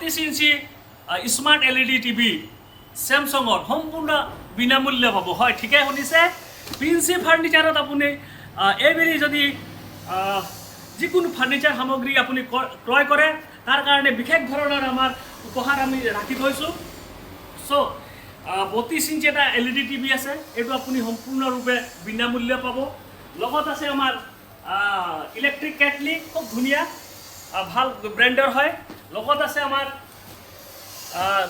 32 inch smart LED TV স্যামসাঙৰ সম্পূৰ্ণ বিনামূল্যে পাব। হয়, ঠিকে শুনিছে। প্ৰিন্সি ফাৰ্নিচাৰত আপুনি এইবেলি যদি যিকোনো ফাৰ্নিচাৰ সামগ্ৰী আপুনি ক্ৰয় কৰে তাৰ কাৰণে বিশেষ ধৰণৰ আমাৰ উপহাৰ আমি ৰাখি থৈছোঁ। চ' 32 ইঞ্চি এটা LED টিভি আছে, এইটো আপুনি সম্পূৰ্ণৰূপে বিনামূল্যে পাব। লগত আছে আমাৰ ইলেক্ট্ৰিক কেটলি, খুব ধুনীয়া ভাল ব্ৰেণ্ডৰ হয়। লগত আছে আমাৰ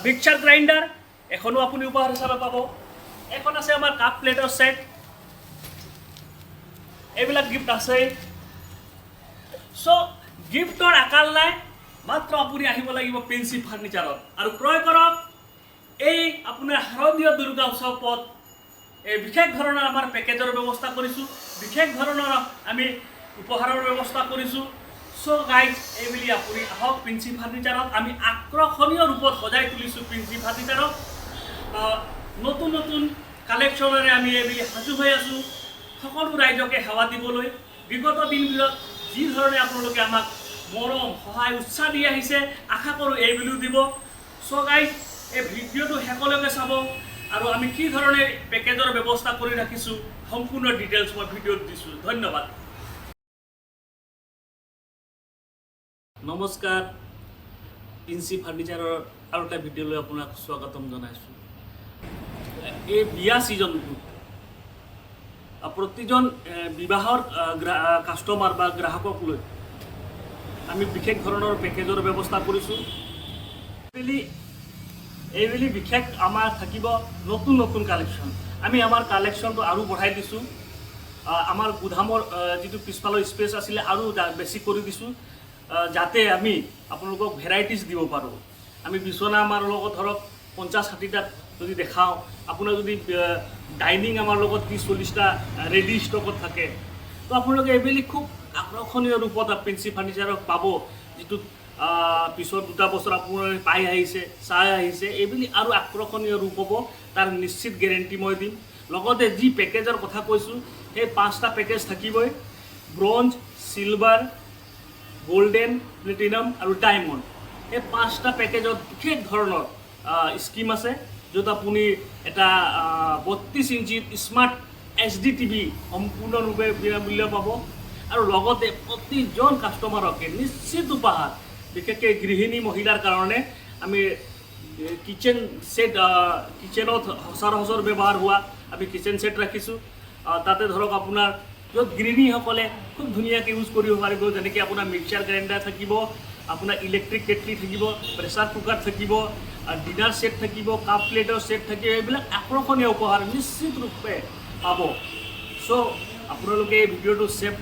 মিক্সাৰ গ্ৰাইণ্ডাৰ, এখনো আপুনি উপহাৰ হিচাপে পাব। এখন আছে আমাৰ কাপ প্লেটৰ ছেট, এইবিলাক গিফ্ট আছে। চ' গিফ্টৰ আকাল নাই, মাত্ৰ আপুনি আহিব লাগিব প্ৰিন্সি ফাৰ্নিচাৰত আৰু ক্ৰয় কৰক। এই আপোনাৰ শাৰদীয় দুৰ্গা উৎসৱত এই বিশেষ ধৰণৰ আমাৰ পেকেজৰ ব্যৱস্থা কৰিছোঁ, বিশেষ ধৰণৰ আমি উপহাৰৰ ব্যৱস্থা কৰিছোঁ। চ' গাইজ, এইবুলি আপুনি আহক প্ৰিন্সি ফাৰ্নিচাৰত। আমি আকৰ্ষণীয় ৰূপত সজাই তুলিছোঁ প্ৰিন্সি ফাৰ্নিচাৰক। নতুন নতুন কালেকশ্যনেৰে আমি এইবুলি সাজু হৈ আছোঁ সকলো ৰাইজকে সেৱা দিবলৈ। বিগত দিনবোৰত যি ধৰণে আপোনালোকে আমাক মৰম সহায় উৎসাহ দি আহিছে, আশা কৰোঁ এইবুলিও দিব। চ' গাইজ, এই ভিডিঅ'টো শেষলৈকে চাব আৰু আমি কি ধৰণে পেকেজৰ ব্যৱস্থা কৰি ৰাখিছোঁ সম্পূৰ্ণ ডিটেইলছ মই ভিডিঅ'ত দিছোঁ। ধন্যবাদ। নমস্কাৰ, প্ৰিন্সি ফাৰ্নিচাৰৰ আৰু এটা ভিডিঅ'লৈ আপোনাক স্বাগতম জনাইছোঁ। এই বিয়া ছিজনটো প্ৰতিজন বিবাহৰ কাষ্টমাৰ বা গ্ৰাহকক লৈ আমি বিশেষ ধৰণৰ পেকেজৰ ব্যৱস্থা কৰিছোঁ। এইবেলি বিশেষ আমাৰ থাকিব নতুন নতুন কালেকশ্যন। আমি আমাৰ কালেকশ্যনটো আৰু বঢ়াই দিছোঁ। আমাৰ গুদামৰ যিটো পিছফালৰ স্পেচ আছিলে আৰু বেছি কৰি দিছোঁ, যাতে আমি আপোনালোকক ভেৰাইটিজ দিব পাৰোঁ। আমি বিচনা আমাৰ লগত ধৰক 50-60টাত যদি দেখাওঁ, আপোনাৰ যদি ডাইনিং আমাৰ লগত 30-40টা ৰেডি ষ্টকত থাকে, তো আপোনালোকে এইবেলি খুব আকৰ্ষণীয় ৰূপত প্ৰিন্সি ফাৰ্নিচাৰক পাব, যিটো পিছত 2 বছৰ আপোনালোকে পাই আহিছে, চাই আহিছে। এইবেলি আৰু আকৰ্ষণীয় ৰূপ হ'ব, তাৰ নিশ্চিত গেৰেণ্টি মই দিম। লগতে যি পেকেজৰ কথা কৈছোঁ, সেই 5টা পেকেজ থাকিবই: ব্ৰঞ্জ, চিলভাৰ, গোল্ডেন, প্লেটিনাম আৰু ডায়মণ্ড। এই 5টা পেকেজত বিশেষ ধৰণৰ স্কিম আছে, য'ত আপুনি এটা 32 ইঞ্চিত স্মাৰ্ট HD টিভি সম্পূৰ্ণৰূপে বিনামূল্য পাব। আৰু লগতে প্ৰতিজন কাষ্টমাৰকে নিশ্চিত উপহাৰ, বিশেষকৈ গৃহিণী মহিলাৰ কাৰণে আমি কিচেন ছেট, কিচেনত সচৰাচৰ ব্যৱহাৰ হোৱা আমি কিচেন ছেট ৰাখিছোঁ। তাতে ধৰক আপোনাৰ য'ত গৃহিণীসকলে খুব ধুনীয়াকৈ ইউজ কৰিব পাৰিব, যেনেকৈ আপোনাৰ মিক্সাৰ গ্ৰাইণ্ডাৰ থাকিব, আপোনাৰ ইলেক্ট্ৰিক কেটলি থাকিব, প্ৰেছাৰ কুকাৰ থাকিব, ডিনাৰ ছেট থাকিব, কাপ প্লেটৰ ছেট থাকিব। এইবিলাক আকৰ্ষণীয় উপহাৰ নিশ্চিত ৰূপে পাব। চ' আপোনালোকে এই ভিডিঅ'টো ছেভ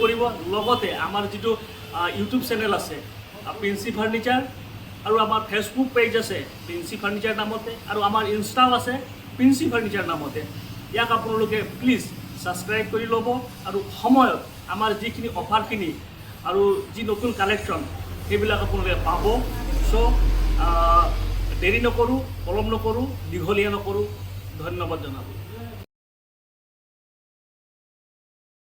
কৰিব। লগতে আমাৰ যিটো ইউটিউব চেনেল আছে প্ৰিন্সি ফাৰ্নিচাৰ, আৰু আমাৰ ফেচবুক পেজ আছে প্ৰিন্সি ফাৰ্নিচাৰ নামতে, আৰু আমাৰ ইনষ্টাও আছে প্ৰিন্সি ফাৰ্নিচাৰ নামতে। ইয়াক আপোনালোকে প্লিজ ছাবস্ক্ৰাইব কৰি ল'ব আৰু সময়ত আমাৰ যিখিনি অফাৰখিনি আৰু যি নতুন কালেকশ্যন সেইবিলাক আপোনালোকে পাব। চ' দেৰি নকৰোঁ, পলম নকৰোঁ, দীঘলীয়া নকৰোঁ। ধন্যবাদ জনালোঁ।